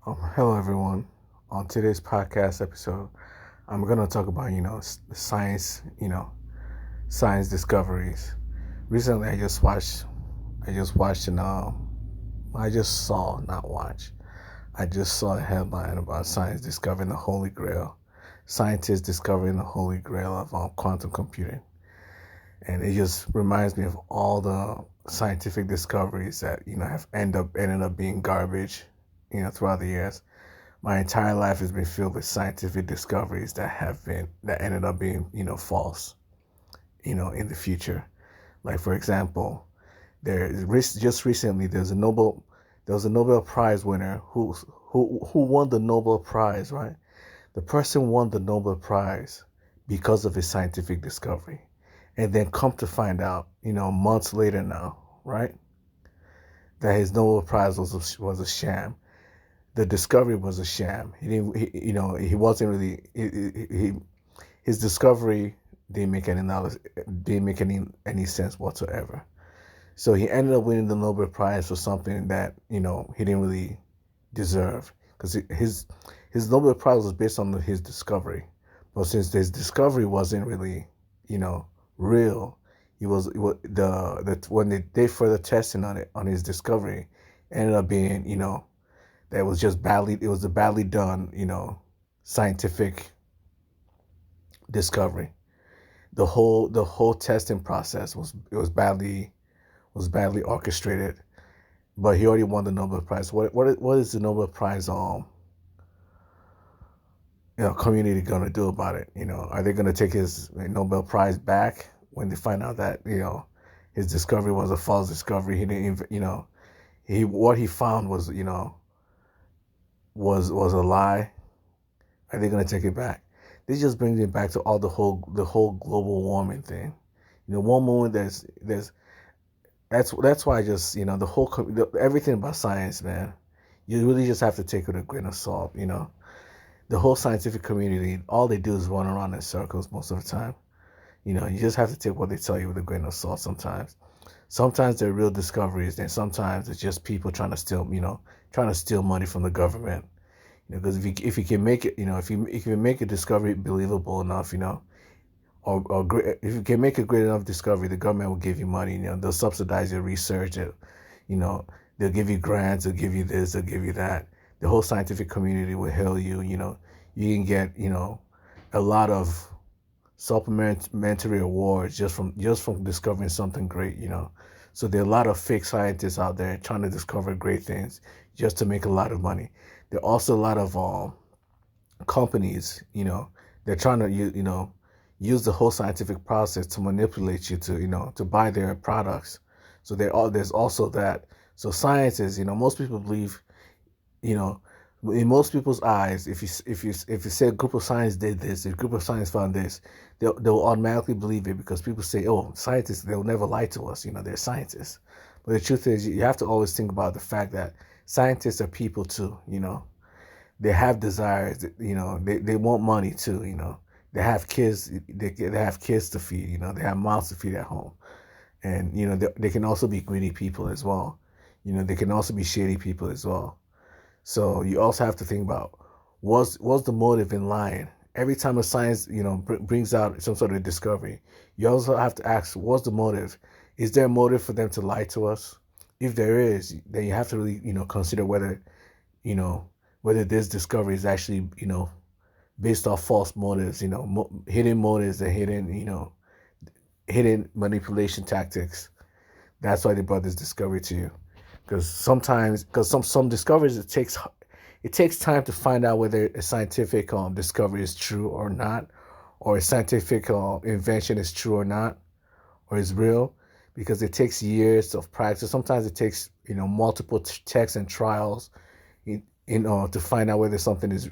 Hello, everyone. On today's podcast episode, I'm going to talk about, science, science discoveries. Recently, I just watched, I just saw, not watch. I just saw a headline about science discovering the Holy Grail. Scientists discovering the Holy Grail of quantum computing. And it just reminds me of all the scientific discoveries that, have ended up being garbage, throughout the years. My entire life has been filled with scientific discoveries that ended up being false in the future. Like, for example, just recently there was a Nobel Prize winner who won the Nobel Prize, right? The person won the Nobel Prize because of his scientific discovery, and then come to find out, months later now, right, that his Nobel Prize was a sham. The discovery was a sham. He didn't. He wasn't really. His discovery didn't make any sense whatsoever. So he ended up winning the Nobel Prize for something that he didn't really deserve, because his Nobel Prize was based on his discovery. But since his discovery wasn't really you know real, the when they did further testing on his discovery, ended up being that was just badly it was a badly done scientific discovery. The whole testing process was badly orchestrated. But he already won the Nobel Prize. What is the Nobel Prize community gonna do about it? Are they gonna take his Nobel Prize back when they find out that his discovery was a false discovery? He didn't even he what he found was a lie. Are they gonna take it back? This just brings it back to all the whole global warming thing. One moment there's that's why I just everything about science, man. You really just have to take it with a grain of salt. The whole scientific community, all they do is run around in circles most of the time. You just have to take what they tell you with a grain of salt sometimes. Sometimes they're real discoveries, and sometimes it's just people trying to steal money from the government. Because if you can make it, if you make a discovery believable enough, or if you can make a great enough discovery, the government will give you money. They'll subsidize your research. You know, they'll give you grants. They'll give you this. They'll give you that. The whole scientific community will hail you. You can get a lot of supplementary awards just from discovering something great. So there are a lot of fake scientists out there trying to discover great things just to make a lot of money. There are also a lot of companies. They're trying to use the whole scientific process to manipulate you to buy their products. So there's also that. So science is, most people believe, you know, in most people's eyes, if you say a group of science did this, if a group of science found this, they'll automatically believe it, because people say, oh, scientists, they'll never lie to us. They're scientists. But the truth is, you have to always think about the fact that scientists are people too. They have desires. They want money too. They have kids. They have kids to feed. They have mouths to feed at home, and they can also be greedy people as well. They can also be shady people as well. So you also have to think about what's the motive in lying. Every time a science brings out some sort of discovery, you also have to ask, what's the motive? Is there a motive for them to lie to us? If there is, then you have to really consider you know whether this discovery is actually based off false motives, hidden motives and hidden manipulation tactics. That's why they brought this discovery to you. Because some discoveries, it takes time to find out whether a scientific discovery is true or not, or a scientific invention is true or not, or is real, because it takes years of practice. Sometimes it takes multiple tests and trials, to find out whether something is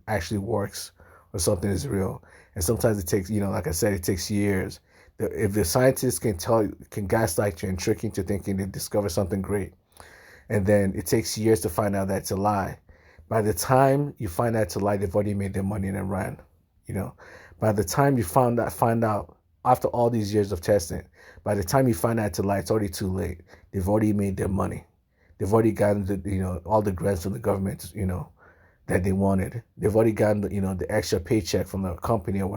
actually works or something is real. And sometimes it takes, like I said, it takes years. If the scientists can gaslight you and trick you into thinking they discovered something great, and then it takes years to find out that it's a lie. By the time you find out it's a lie, they've already made their money and then ran. You know, by the time you find out after all these years of testing, by the time you find out it's a lie, it's already too late. They've already made their money. They've already gotten all the grants from the government, that they wanted. They've already gotten the extra paycheck from the company or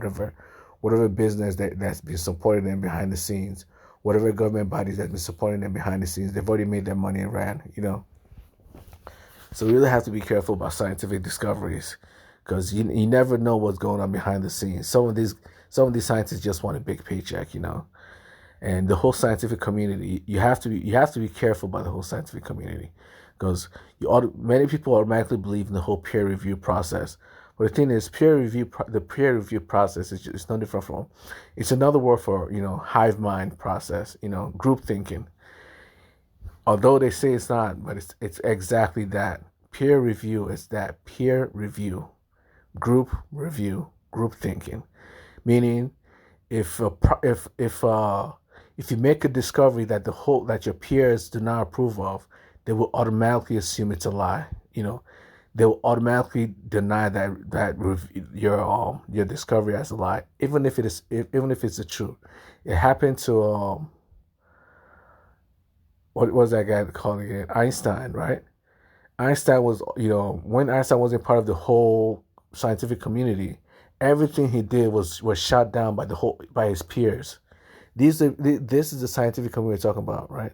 whatever business that's been supporting them behind the scenes, whatever government bodies that's been supporting them behind the scenes. They've already made their money and ran. So we really have to be careful about scientific discoveries, because you never know what's going on behind the scenes. Some of these scientists just want a big paycheck. And the whole scientific community, you have to be careful about the whole scientific community, because many people automatically believe in the whole peer review process. But the thing is, the peer review process is no different from, it's another word for hive mind process, group thinking. Although they say it's not, but it's exactly that. Peer review is that. Peer review, group thinking, meaning if you make a discovery that that your peers do not approve of, they will automatically assume it's a lie. They will automatically deny your discovery as a lie, even if it's the truth. It happened to what was that guy called again? Einstein, right? Einstein was, when Einstein wasn't part of the whole scientific community, everything he did was shot down by his peers. This is the scientific community we're talking about, right?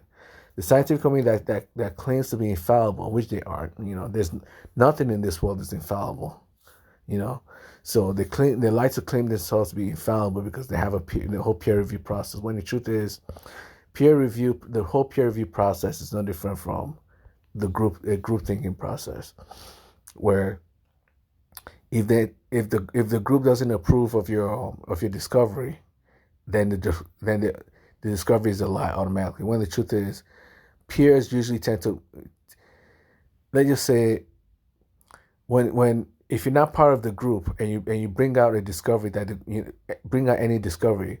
The scientific community that claims to be infallible, which they aren't. There's nothing in this world that's infallible. So they like to claim themselves to be infallible because they have the whole peer review process. When the truth is, the whole peer review process is no different from the group thinking process, where if the group doesn't approve of your discovery, then the discovery is a lie automatically. When the truth is, peers usually tend to, let's just say, if you're not part of the group and you bring out a discovery bring out any discovery,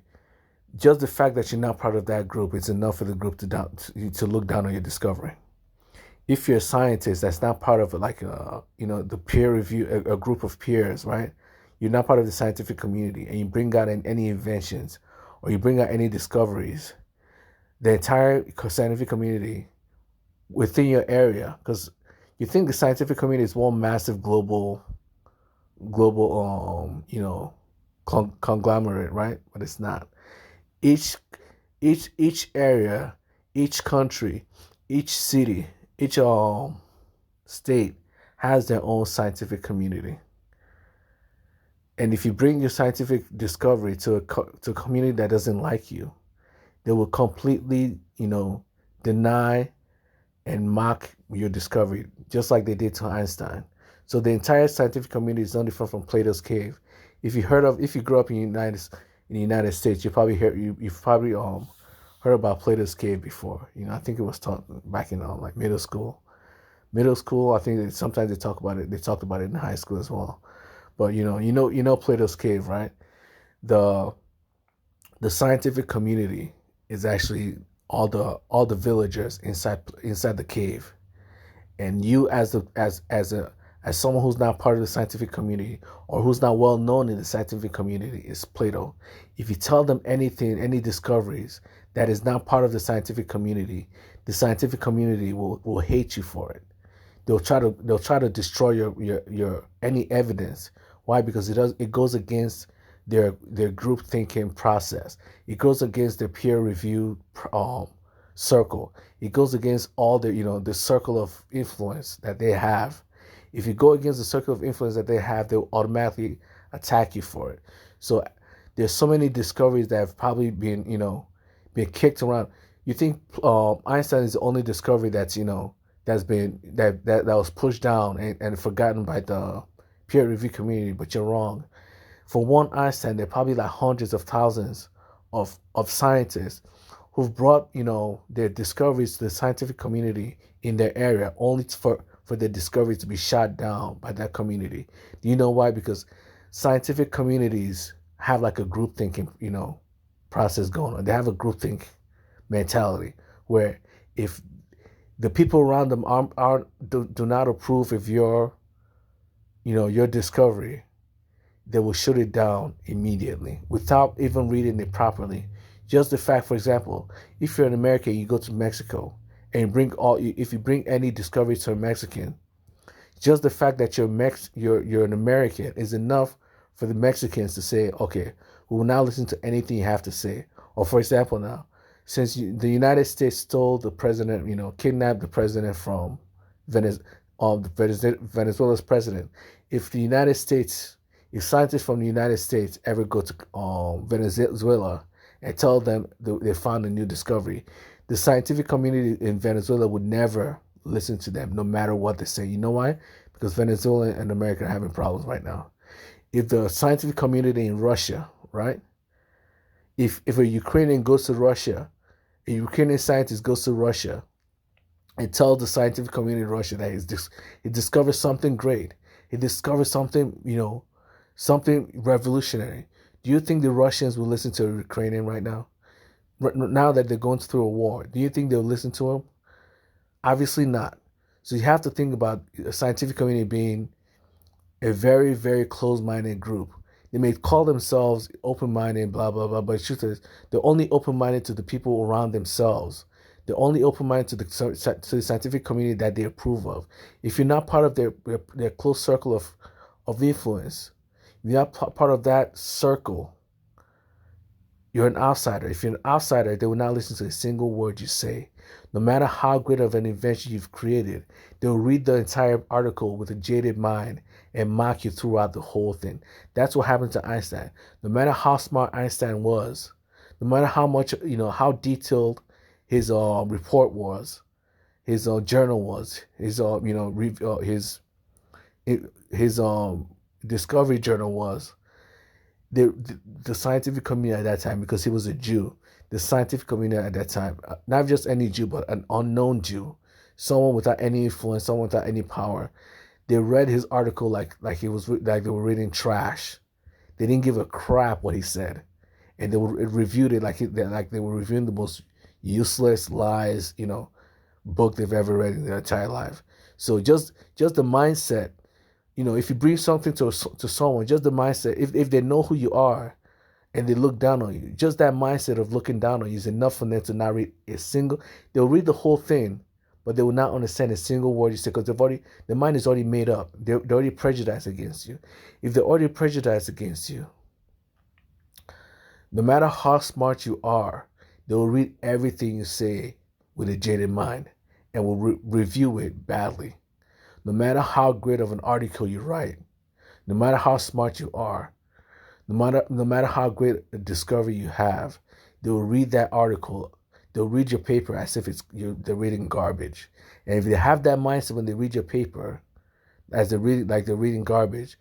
just the fact that you're not part of that group is enough for the group to look down on your discovery. If you're a scientist that's not part of the peer review, a group of peers, right? You're not part of the scientific community, and you bring out any inventions or you bring out any discoveries, the entire scientific community within your area, because you think the scientific community is one massive global conglomerate, right? But it's not. Each area, each country, each city, each state has their own scientific community. And if you bring your scientific discovery to a community that doesn't like you, they will completely, deny and mock your discovery, just like they did to Einstein. So the entire scientific community is no different from Plato's cave. If you grew up in the United States, you've probably heard about Plato's cave before. I think it was taught back in like middle school. Middle school, I think sometimes they talk about it. They talked about it in high school as well. But you know Plato's cave, right? The scientific community is actually all the villagers inside the cave, and you as someone who's not part of the scientific community or who's not well known in the scientific community is Plato. If you tell them any discoveries that is not part of the scientific community, the scientific community will hate you for it. They'll try to destroy your any evidence. Why? Because it goes against their group thinking process. It goes against their peer review circle. It goes against all the circle of influence that they have. If you go against the circle of influence that they have, they'll automatically attack you for it. So there's so many discoveries that have probably been kicked around. You think Einstein is the only discovery that was pushed down and forgotten by the peer review community, but you're wrong. For one Einstein, there are probably like hundreds of thousands of scientists who've brought their discoveries to the scientific community in their area, only for their discoveries to be shot down by that community. Do you know why? Because scientific communities have like a group thinking process going on. They have a group think mentality where if the people around them do not approve of your discovery, they will shut it down immediately without even reading it properly. Just the fact, for example, if you're in America, you go to Mexico and if you bring any discovery to a Mexican, just the fact that you're an American is enough for the Mexicans to say, okay, we will now listen to anything you have to say. Or for example, now, since the United States stole the president, kidnapped the president from Venezuela's president, if the United States, if scientists from the United States ever go to Venezuela and tell them they found a new discovery, the scientific community in Venezuela would never listen to them, no matter what they say. You know why? Because Venezuela and America are having problems right now. If the scientific community in Russia, right? If a Ukrainian goes to Russia, a Ukrainian scientist goes to Russia and tells the scientific community in Russia that he discovered something great. He discovered something, something revolutionary. Do you think the Russians will listen to a Ukrainian right now? Now that they're going through a war, do you think they'll listen to him? Obviously not. So you have to think about a scientific community being a very, very closed-minded group. They may call themselves open-minded, blah, blah, blah, but the truth is they're only open-minded to the people around themselves. They're only open-minded to the scientific community that they approve of. If you're not part of their close circle of influence, if you're not part of that circle, you're an outsider. If you're an outsider, they will not listen to a single word you say. No matter how great of an invention you've created, they'll read the entire article with a jaded mind and mock you throughout the whole thing. That's what happened to Einstein. No matter how smart Einstein was, no matter how much, how detailed his report was, his journal was, his discovery journal was, the scientific community at that time, because he was a Jew, the scientific community at that time, not just any Jew, but an unknown Jew, someone without any influence, someone without any power, they read his article like they were reading trash. They didn't give a crap what he said, and they reviewed it like they were reviewing the most useless lies, book they've ever read in their entire life. So just the mindset. If you bring something to someone, just the mindset, if they know who you are and they look down on you, just that mindset of looking down on you is enough for them to not read they'll read the whole thing, but they will not understand a single word you say because their mind is already made up. They're already prejudiced against you. If they're already prejudiced against you, no matter how smart you are, they will read everything you say with a jaded mind and will review it badly. No matter how great of an article you write, no matter how smart you are, no matter how great a discovery you have, they will read that article. They'll read your paper as if they're reading garbage. And if they have that mindset when they read your paper, as they're reading garbage,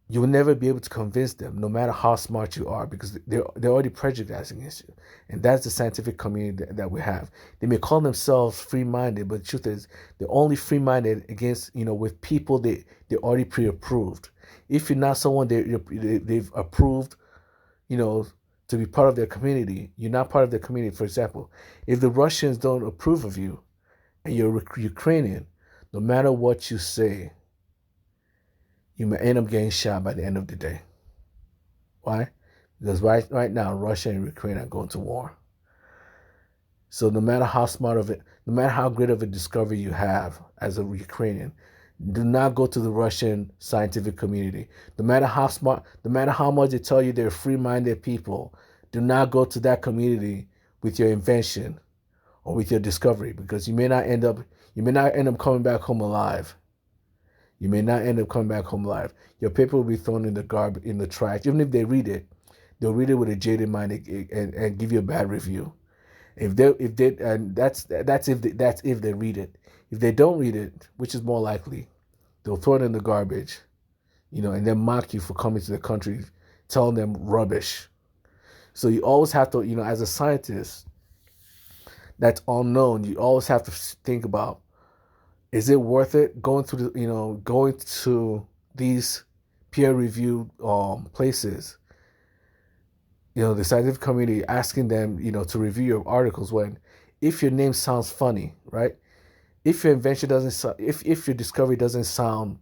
you will never be able to convince them, no matter how smart you are, because they're already prejudiced against you. And that's the scientific community that we have. They may call themselves free-minded, but the truth is they're only free-minded against, with people they already pre-approved. If you're not someone they've approved, to be part of their community, you're not part of their community. For example, if the Russians don't approve of you and you're Ukrainian, no matter what you say, you may end up getting shot by the end of the day. Why? Because right now, Russia and Ukraine are going to war. So no matter how no matter how great of a discovery you have as a Ukrainian, do not go to the Russian scientific community. No matter how smart, no matter how much they tell you they're free-minded people, do not go to that community with your invention or with your discovery, because you may not end up coming back home alive. You may not end up coming back home alive. Your paper will be thrown in the garbage, in the trash. Even if they read it, they'll read it with a jaded mind and give you a bad review. That's if they read it. If they don't read it, which is more likely, they'll throw it in the garbage, and then mock you for coming to the country, telling them rubbish. So you always have to, as a scientist that's unknown, you always have to think about, is it worth it going to these peer-reviewed places? The scientific community, asking them, to review your articles if your name sounds funny, right? If your invention doesn't sound, if your discovery doesn't sound,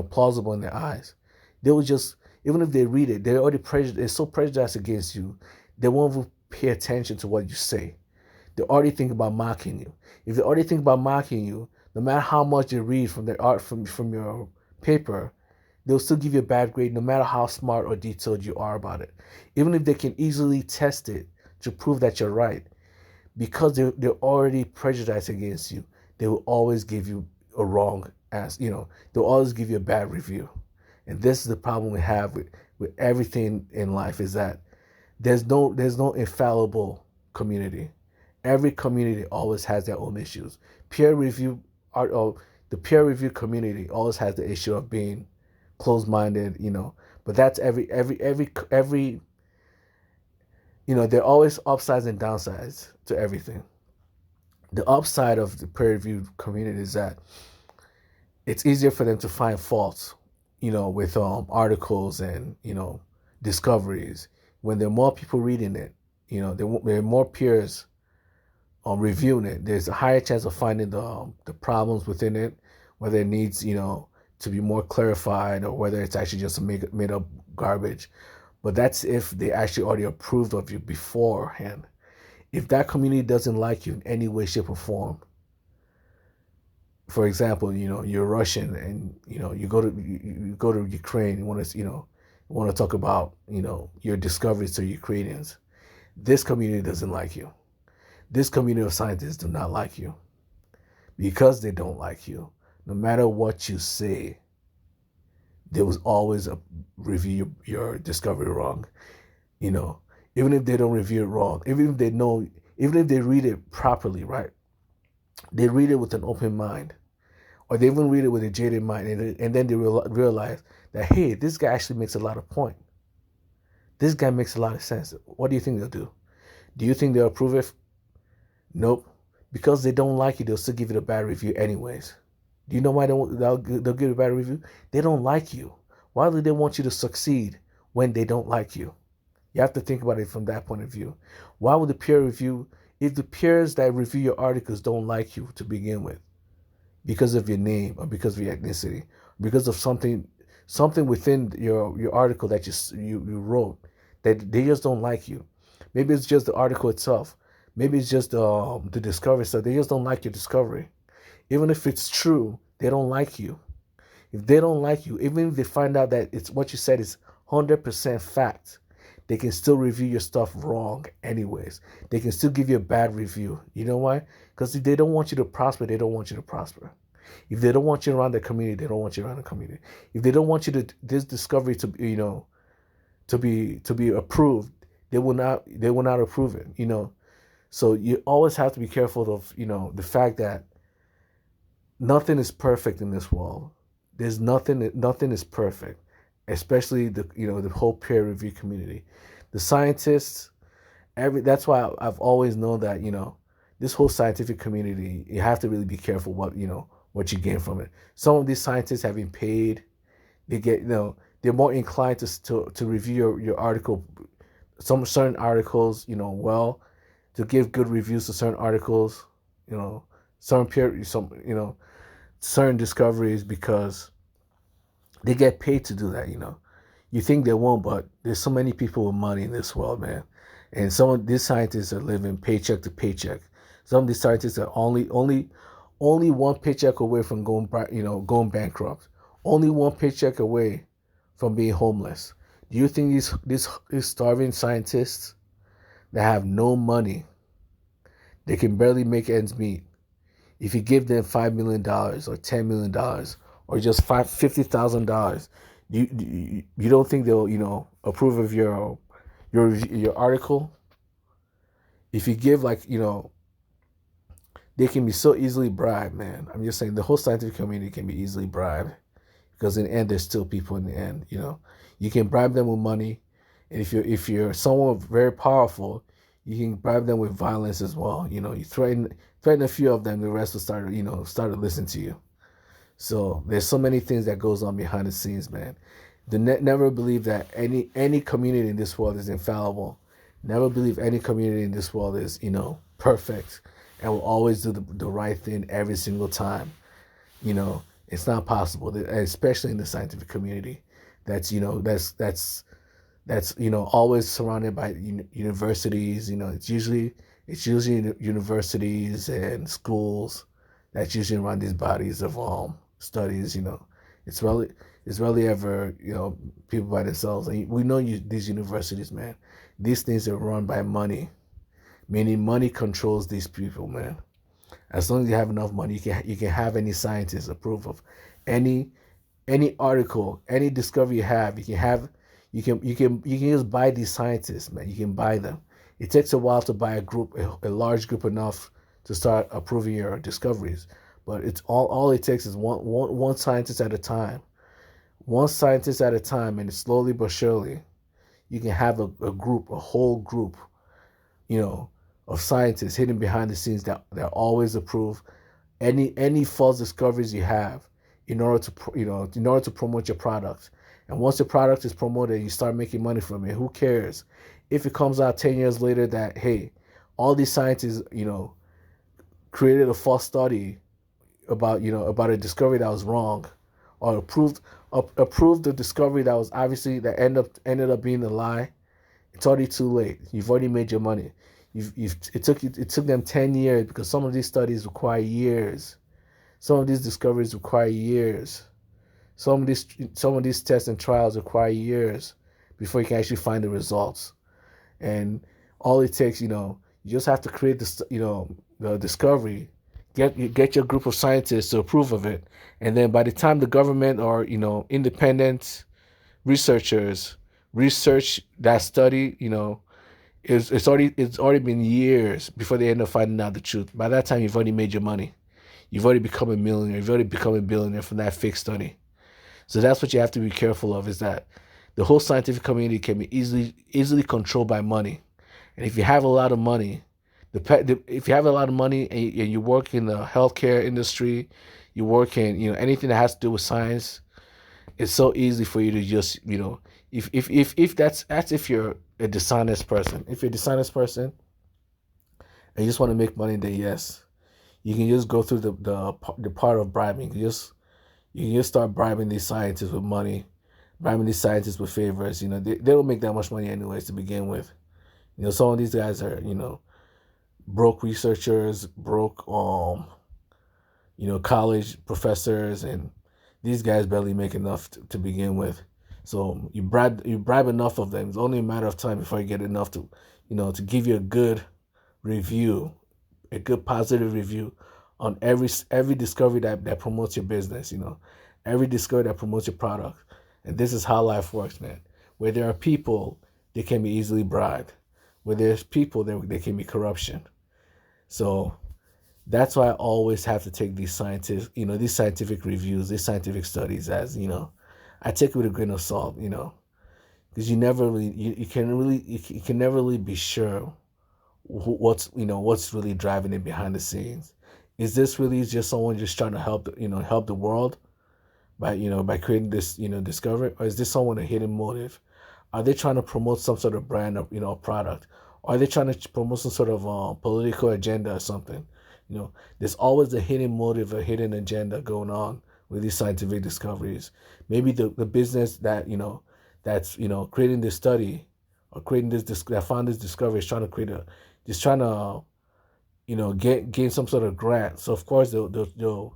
plausible in their eyes, they will just, even if they read it, they're so prejudiced against you, they won't even pay attention to what you say. they already think about mocking you. If they already think about mocking you, no matter how much they read from their art from your paper, they'll still give you a bad grade no matter how smart or detailed you are about it. Even if they can easily test it to prove that you're right, because they're already prejudiced against you, they will always give you a wrong as they'll always give you a bad review. And this is the problem we have with everything in life, is that there's no infallible community. Every community always has their own issues. Peer review art or the peer review community always has the issue of being closed minded, but that's every there are always upsides and downsides to everything. The upside of the peer review community is that it's easier for them to find faults, with articles and discoveries. When there are more people reading it, there are more peers reviewing it. There's a higher chance of finding the problems within it, whether it needs to be more clarified or whether it's actually just made up garbage. But that's if they actually already approved of you beforehand. If that community doesn't like you in any way, shape, or form, for example, you're Russian and you go to Ukraine, you want to talk about your discoveries to Ukrainians. This community doesn't like you. This community of scientists do not like you. Because they don't like you, no matter what you say, they will always review your discovery wrong. Even if they don't review it wrong, even if they read it properly, right? They read it with an open mind, or they even read it with a jaded mind, and then they realize that, hey, this guy actually makes a lot of point. This guy makes a lot of sense. What do you think they'll do? Do you think they'll approve it? Nope. Because they don't like you, they'll still give it a bad review anyways. Do you know why they'll give it a bad review? They don't like you. Why do they want you to succeed when they don't like you? You have to think about it from that point of view. Why would the peer review, if the peers that review your articles don't like you to begin with, because of your name or because of your ethnicity, because of something within your article that you wrote, that they just don't like you. Maybe it's just the article itself. Maybe it's just the discovery stuff. They just don't like your discovery. Even if it's true, they don't like you. If they don't like you, even if they find out that it's what you said is 100% fact, they can still review your stuff wrong anyways. They can still give you a bad review. You know why? Because if they don't want you to prosper, they don't want you to prosper. If they don't want you around the community, they don't want you around the community. If they don't want you to this discovery to be approved, they will not approve it. So you always have to be careful of the fact that nothing is perfect in this world. There's nothing is perfect, especially the whole peer review community. The scientists, that's why I've always known that this whole scientific community, you have to really be careful what you gain from it. Some of these scientists have been paid. They get they're more inclined to review your article, some certain articles, to give good reviews to certain articles, certain discoveries, because they get paid to do that. You think they won't, but there's so many people with money in this world, man. And some of these scientists are living paycheck to paycheck. Some of these scientists are only one paycheck away from going bankrupt. Only one paycheck away from being homeless. Do you think these starving scientists that have no money, they can barely make ends meet, if you give them $5 million or $10 million or just $50,000, you don't think they'll approve of your article? If you give they can be so easily bribed, man. I'm just saying the whole scientific community can be easily bribed, because in the end, there's still people in the end. You can bribe them with money, and if you're someone very powerful, you can bribe them with violence as well. You threaten a few of them, the rest will start to listen to you. So there's so many things that goes on behind the scenes, man. Never believe that any community in this world is infallible. Never believe any community in this world is perfect and will always do the right thing every single time. It's not possible, especially in the scientific community. That's always surrounded by universities. It's It's usually universities and schools that's usually run these bodies of studies. It's really it's really ever people by themselves. And we know these universities, man. These things are run by money, meaning money controls these people, man. As long as you have enough money, you can have any scientist approve of any any article, any discovery you have. You can just buy these scientists, man. You can buy them. It takes a while to buy a large group enough to start approving your discoveries. But it's all it takes is one scientist at a time. One scientist at a time, and slowly but surely, you can have a group, a whole group, you know, of scientists hidden behind the scenes that always approve any false discoveries you have in order to in order to promote your product. And once your product is promoted, you start making money from it. Who cares if it comes out 10 years later that, hey, all these scientists created a false study about a discovery that was wrong, or approved the discovery that was obviously that ended up being a lie. It's already too late. You've already made your money. It took them 10 years, because some of these studies require years. Some of these discoveries require years. Some of these tests and trials require years before you can actually find the results. And all it takes, you just have to create the discovery, get your group of scientists to approve of it, and then by the time the government or independent researchers research that study, it's already been years before they end up finding out the truth. By that time, you've already made your money. You've already become a millionaire. You've already become a billionaire from that fake study. So that's what you have to be careful of, is that the whole scientific community can be easily controlled by money. And if you have a lot of money, if you have a lot of money and you work in the healthcare industry, you work in anything that has to do with science, it's so easy for you to just if that's if you're a dishonest person. If you're a dishonest person and you just want to make money, then yes, you can just go through the part of bribing. You can just start bribing these scientists with money, bribing these scientists with favors. They don't make that much money anyways to begin with. Some of these guys are broke researchers, broke college professors, and these guys barely make enough to begin with. So you bribe enough of them. It's only a matter of time before you get enough to give you a good review, a good positive review on every discovery that promotes your business. Every discovery that promotes your product. And this is how life works, man. Where there are people, they can be easily bribed. Where there's people, there can be corruption. So that's why I always have to take these these scientific reviews, these scientific studies as, I take it with a grain of salt, because you never really, you can never really be sure what's really driving it behind the scenes. Is this really just someone just trying to help the world by creating this, discovery, or is this someone a hidden motive? Are they trying to promote some sort of brand or, product? Or are they trying to promote some sort of political agenda or something? There's always a hidden motive, a hidden agenda going on with these scientific discoveries. Maybe the business that's creating this study or creating that found this discovery is trying to gain some sort of grant. So of course they'll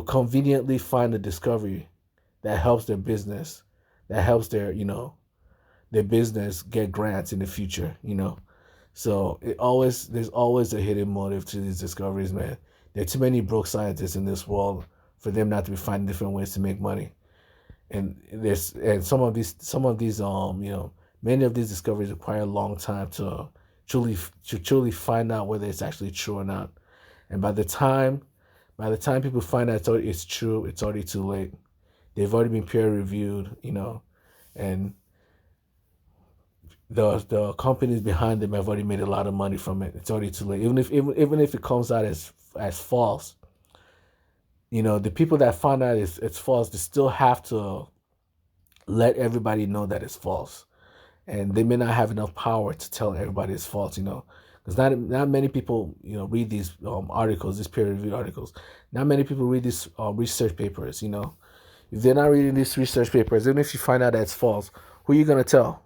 conveniently find a discovery that helps their business, that helps their business get grants in the future. So there's always a hidden motive to these discoveries, man. There are too many broke scientists in this world for them not to be finding different ways to make money. And some of these many of these discoveries require a long time to truly find out whether it's actually true or not. And by the time people find out it's true, it's already too late. They've already been peer reviewed, and the companies behind them have already made a lot of money from it. It's already too late. Even if it comes out as false, the people that find out it's false, they still have to let everybody know that it's false, and they may not have enough power to tell everybody it's false. Because not many people read these articles, these peer reviewed articles. Not many people read these research papers. If they're not reading these research papers, even if you find out that it's false, who are you gonna tell?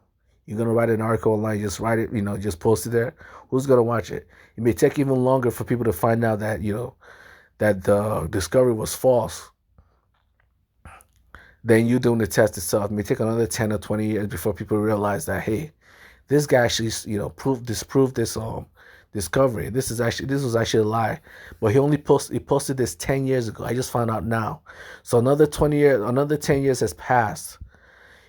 You're gonna write an article online, just write it, just post it there. Who's gonna watch it? It may take even longer for people to find out that that the discovery was false than you doing the test itself. It may take another 10 or 20 years before people realize that, hey, this guy actually, disproved this discovery. This was actually a lie, but he posted this 10 years ago. I just found out now, so another 10 years has passed.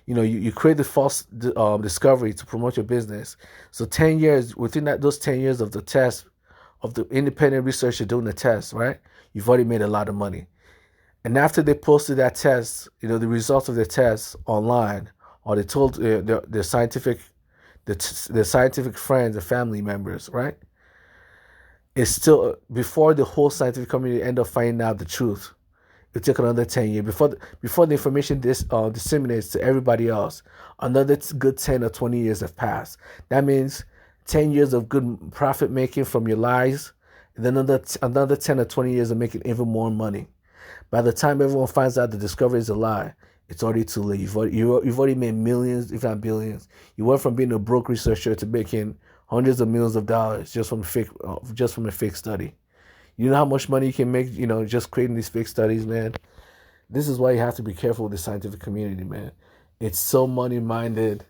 You create the false discovery to promote your business. So 10 years within those 10 years of the test, of the independent researcher doing the test, right? You've already made a lot of money. And after they posted that test, the results of the test online, or they told their scientific the scientific friends and family members, right? It's still before the whole scientific community end up finding out the truth. It took another 10 years before the information disseminates to everybody else. Another good 10 or 20 years have passed. That means 10 years of good profit making from your lies, and then another 10 or 20 years of making even more money. By the time everyone finds out the discovery is a lie, it's already too late. You've already made millions, if not billions. You went from being a broke researcher to making hundreds of millions of dollars just from a fake study. You know how much money you can make, just creating these fake studies, man. This is why you have to be careful with the scientific community, man. It's so money minded.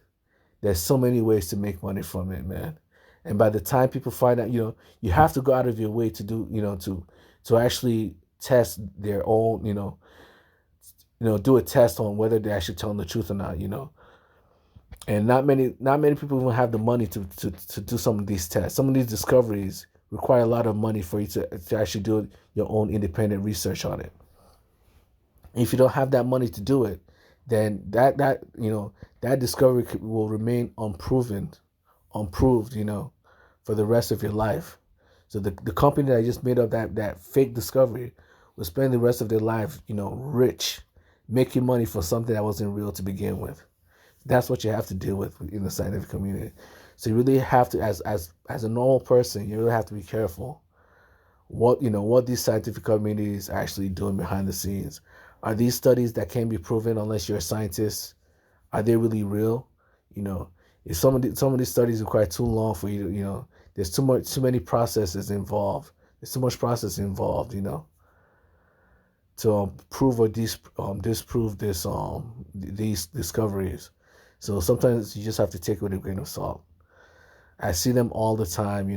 There's so many ways to make money from it, man. And by the time people find out, you have to go out of your way to do, to actually test their own, do a test on whether they're actually telling the truth or not, And not many people even have the money to do some of these tests. Some of these discoveries require a lot of money for you to actually do your own independent research on it. And if you don't have that money to do it, then that discovery will remain unproved, for the rest of your life. So the company that just made up that fake discovery will spend the rest of their life, rich, making money for something that wasn't real to begin with. That's what you have to deal with in the scientific community. So you really have to, as a normal person, you really have to be careful what these scientific communities are actually doing behind the scenes. Are these studies that can't be proven unless you're a scientist? Are they really real? If some of these studies require too long for you to, there's too many processes involved. There's too much process involved, to prove or disprove these discoveries. So sometimes you just have to take it with a grain of salt. I see them all the time,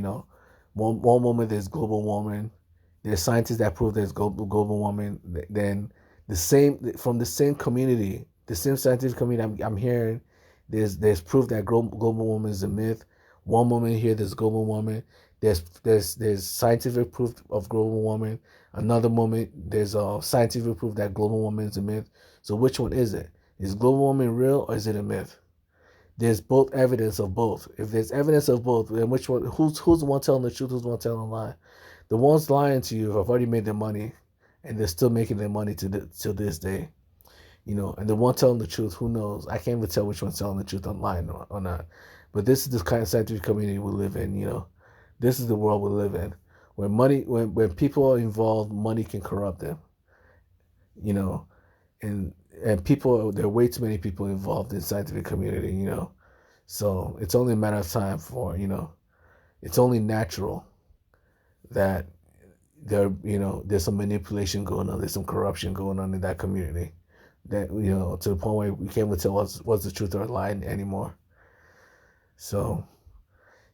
One moment there's global warming. There's scientists that prove there's global warming. Then from the same community, the same scientific community, I'm hearing there's proof that global warming is a myth. One moment here there's global warming. There's scientific proof of global warming. Another moment there's scientific proof that global warming is a myth. So which one is it? Is global warming real or is it a myth? There's both evidence of both. If there's evidence of both, then which one? Who's the one telling the truth? Who's the one telling a lie? The ones lying to you have already made their money, and they're still making their money till this day. And the one telling the truth, who knows? I can't even tell which one's telling the truth online or not. But this is the kind of scientific community we live in. This is the world we live in. When people are involved, money can corrupt them. And people, there are way too many people involved in the scientific community. So it's only a matter of time for it's only natural that there's some manipulation going on, there's some corruption going on in that community. That to the point where we can't even tell what's the truth or a lie anymore. So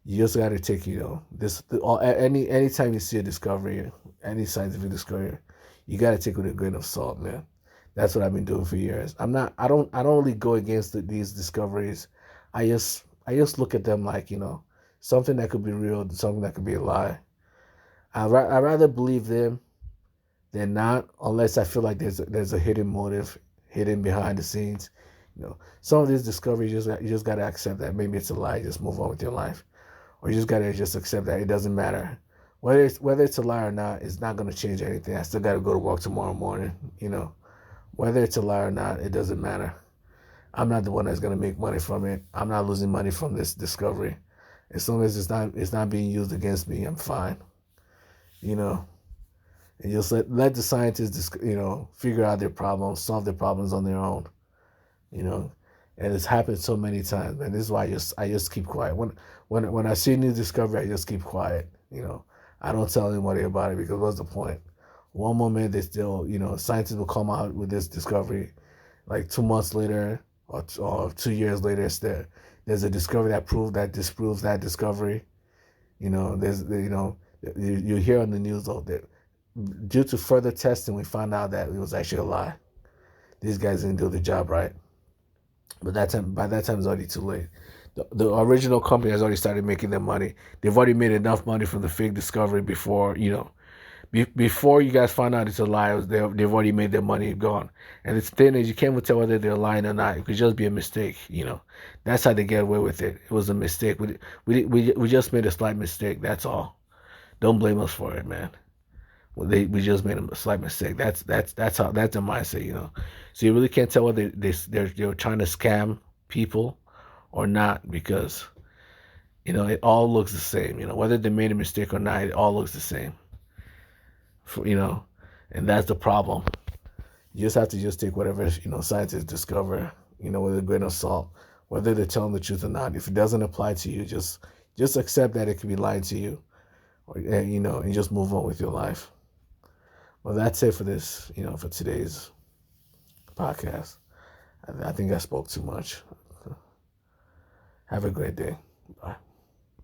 you just got to take anytime you see a discovery, any scientific discovery, you got to take it with a grain of salt, man. That's what I've been doing for years. I don't really go against these discoveries. I just look at them like something that could be real, something that could be a lie. I'd rather believe them than not, unless I feel like there's a hidden motive, hidden behind the scenes. Some of these discoveries you just gotta accept that maybe it's a lie. Just move on with your life, or you just gotta accept that it doesn't matter whether it's a lie or not. It's not gonna change anything. I still gotta go to work tomorrow morning. Whether it's a lie or not, it doesn't matter. I'm not the one that's gonna make money from it. I'm not losing money from this discovery. As long as it's not being used against me, I'm fine. And just let the scientists, figure out their problems, solve their problems on their own, And it's happened so many times, man. This is why I just keep quiet. When I see a new discovery, I just keep quiet. I don't tell anybody about it because what's the point? One moment they still, scientists will come out with this discovery, like 2 months later or 2 years later, there's a discovery that disproves that discovery. You hear on the news though that due to further testing, we found out that it was actually a lie. These guys didn't do the job right. But by that time, it's already too late. The original company has already started making their money. They've already made enough money from the fake discovery before, before you guys find out it's a lie. They've already made their money gone. And the thing is, you can't even tell whether they're lying or not. It could just be a mistake. That's how they get away with it. It was a mistake. We just made a slight mistake. That's all. Don't blame us for it, man. We just made a slight mistake. That's their mindset. So you really can't tell whether they're trying to scam people or not because it all looks the same. Whether they made a mistake or not, it all looks the same. And that's the problem. You just have to just take whatever scientists discover with a grain of salt, whether they're telling the truth or not. If it doesn't apply to you, just accept that it could be lying to you, and just move on with your life. Well, that's it for this, for today's podcast. I think I spoke too much. Have a great day. Bye.